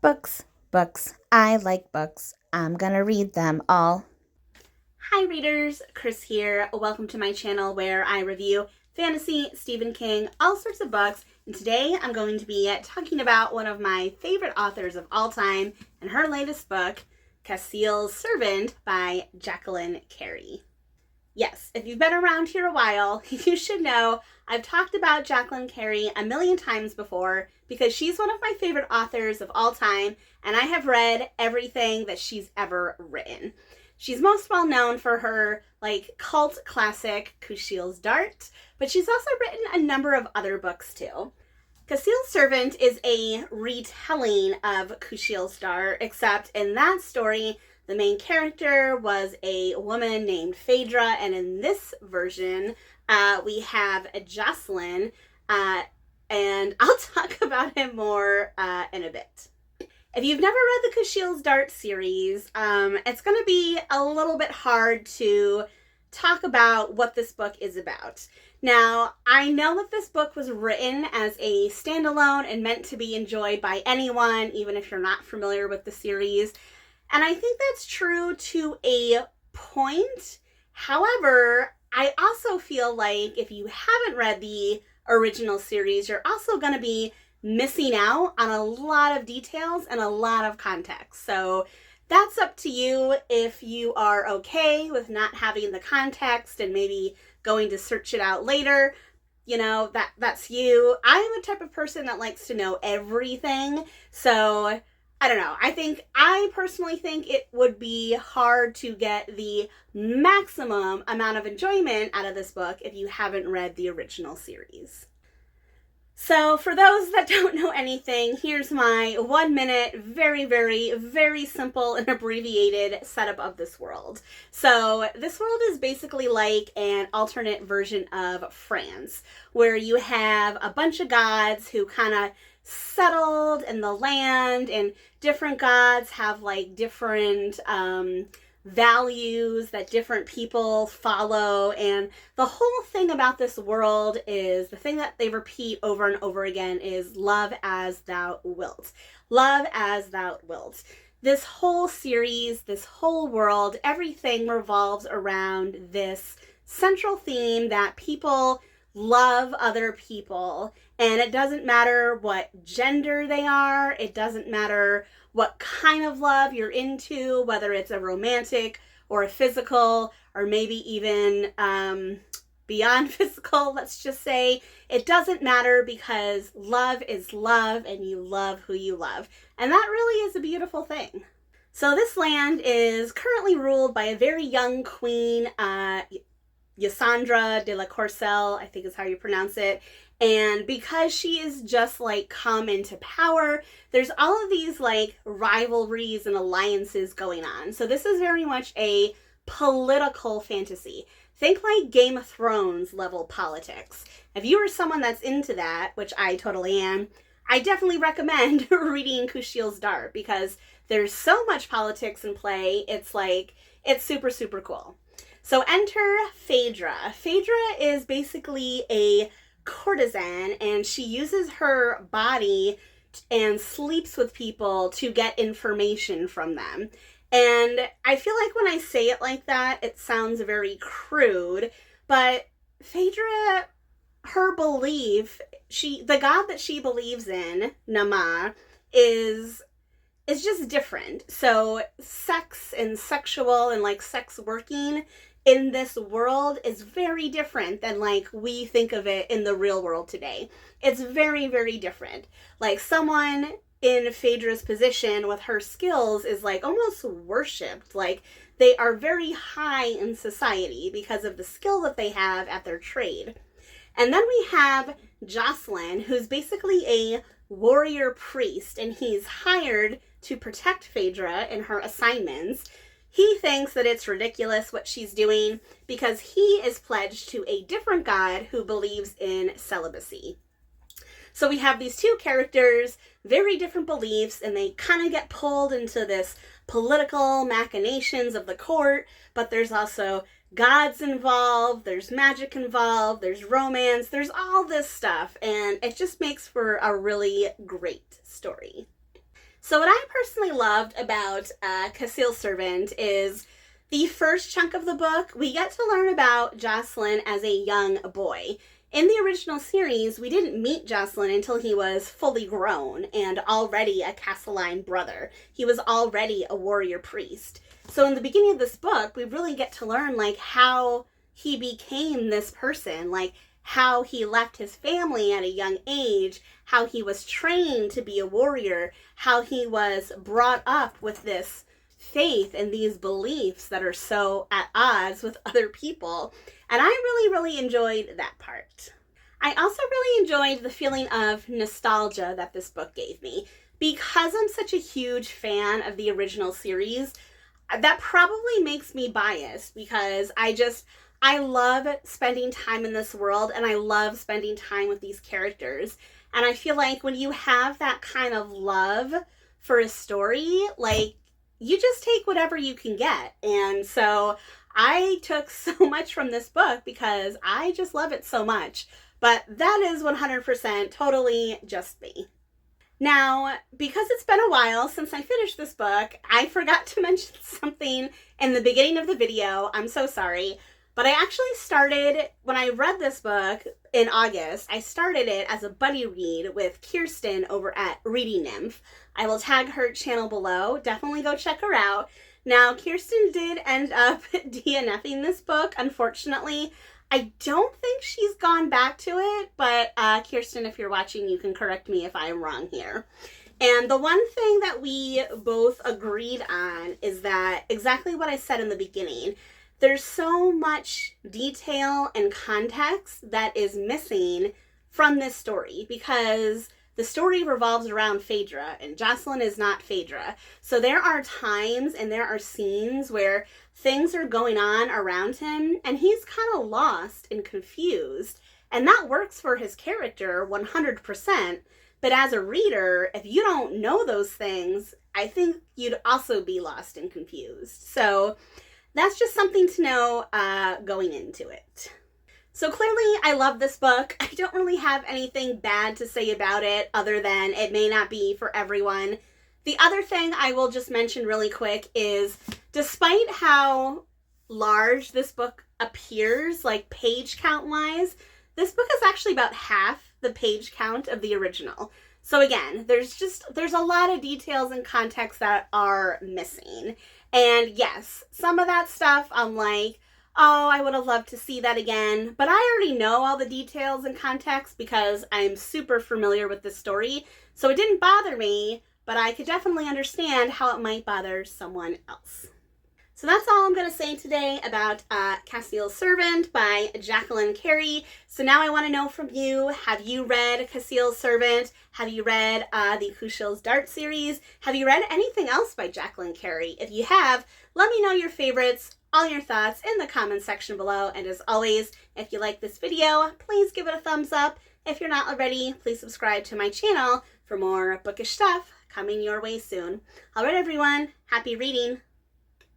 Books, books. I like books. I'm gonna read them all. Hi readers, Chris here. Welcome to my channel where I review fantasy, Stephen King, all sorts of books. And today I'm going to be talking about one of my favorite authors of all time and her latest book, Cassiel's Servant by Jacqueline Carey. Yes, if you've been around here a while, you should know I've talked about Jacqueline Carey a million times before because she's one of my favorite authors of all time, and I have read everything that she's ever written. She's most well known for her cult classic Kushiel's Dart, but she's also written a number of other books too. Cassiel's Servant is a retelling of Kushiel's Dart, except in that story, the main character was a woman named Phaedra, and in this version, we have Jacqueline, and I'll talk about him more in a bit. If you've never read the Kushiel's Dart series, it's going to be a little bit hard to talk about what this book is about. Now, I know that this book was written as a standalone and meant to be enjoyed by anyone, even if you're not familiar with the series. And I think that's true to a point. However, I also feel like if you haven't read the original series, you're also going to be missing out on a lot of details and a lot of context. So that's up to you if you are okay with not having the context and maybe going to search it out later. You know, that's you. I'm a type of person that likes to know everything. So I don't know. I personally think it would be hard to get the maximum amount of enjoyment out of this book if you haven't read the original series. So for those that don't know anything, here's my 1 minute, very, very, very simple and abbreviated setup of this world. So this world is basically like an alternate version of France, where you have a bunch of gods who kind of settled in the land, and different gods have different values that different people follow. And the whole thing about this world is, the thing that they repeat over and over again is love as thou wilt. Love as thou wilt. This whole series, this whole world, everything revolves around this central theme that people love other people, and it doesn't matter what gender they are, it doesn't matter what kind of love you're into, whether it's a romantic or a physical, or maybe even beyond physical, let's just say. It doesn't matter, because love is love and you love who you love. And that really is a beautiful thing. So this land is currently ruled by a very young queen, Yasandra de la Corcel, I think is how you pronounce it. And because she is just come into power, there's all of these rivalries and alliances going on. So this is very much a political fantasy. Think like Game of Thrones level politics. If you are someone that's into that, which I totally am, I definitely recommend reading Kushiel's Dart, because there's so much politics in play. It's super, super cool. So enter Phaedra. Phaedra is basically a courtesan, and she uses her body and sleeps with people to get information from them. And I feel like when I say it like that, it sounds very crude, but Phaedra, her belief, the god that she believes in, Nama, is just different. So sex and sexual and sex working in this world is very different than we think of it in the real world today. It's very, very different. Someone in Phaedra's position with her skills is almost worshipped. They are very high in society because of the skill that they have at their trade. And then we have Jacqueline, who's basically a warrior priest, and he's hired to protect Phaedra in her assignments. He thinks that it's ridiculous what she's doing because he is pledged to a different god who believes in celibacy. So we have these two characters, very different beliefs, and they kind of get pulled into this political machinations of the court, but there's also gods involved, there's magic involved, there's romance, there's all this stuff, and it just makes for a really great story. So what I personally loved about Cassiel's Servant is the first chunk of the book, we get to learn about Jocelyn as a young boy. In the original series, we didn't meet Jocelyn until he was fully grown and already a Casseline brother. He was already a warrior priest. So in the beginning of this book, we really get to learn like how he became this person, like how he left his family at a young age, how he was trained to be a warrior, how he was brought up with this faith and these beliefs that are so at odds with other people. And I really enjoyed that part. I also really enjoyed the feeling of nostalgia that this book gave me. Because I'm such a huge fan of the original series, that probably makes me biased because I love spending time in this world and I love spending time with these characters. And I feel like when you have that kind of love for a story, like, you just take whatever you can get. And so I took so much from this book because I just love it so much. But that is 100% totally just me. Now, because it's been a while since I finished this book, I forgot to mention something in the beginning of the video. I'm so sorry. But I actually started, when I read this book in August, I started it as a buddy read with Kirsten over at Reading Nymph. I will tag her channel below. Definitely go check her out. Now, Kirsten did end up DNFing this book, unfortunately. I don't think she's gone back to it, but Kirsten, if you're watching, you can correct me if I'm wrong here. And the one thing that we both agreed on is that exactly what I said in the beginning. There's so much detail and context that is missing from this story because the story revolves around Phaedra and Jocelyn is not Phaedra. So there are times and there are scenes where things are going on around him and he's kind of lost and confused. And that works for his character 100%. But as a reader, if you don't know those things, I think you'd also be lost and confused. So that's just something to know going into it. So clearly I love this book. I don't really have anything bad to say about it other than it may not be for everyone. The other thing I will just mention really quick is despite how large this book appears, like page count wise, this book is actually about half the page count of the original. So again, there's a lot of details and context that are missing. And yes, some of that stuff I'm like, oh, I would have loved to see that again. But I already know all the details and context because I'm super familiar with this story. So it didn't bother me, but I could definitely understand how it might bother someone else. So that's all I'm going to say today about Cassiel's Servant by Jacqueline Carey. So now I want to know from you, have you read Cassiel's Servant? Have you read the Kushiel's Dart series? Have you read anything else by Jacqueline Carey? If you have, let me know your favorites, all your thoughts in the comments section below. And as always, if you like this video, please give it a thumbs up. If you're not already, please subscribe to my channel for more bookish stuff coming your way soon. All right, everyone, happy reading.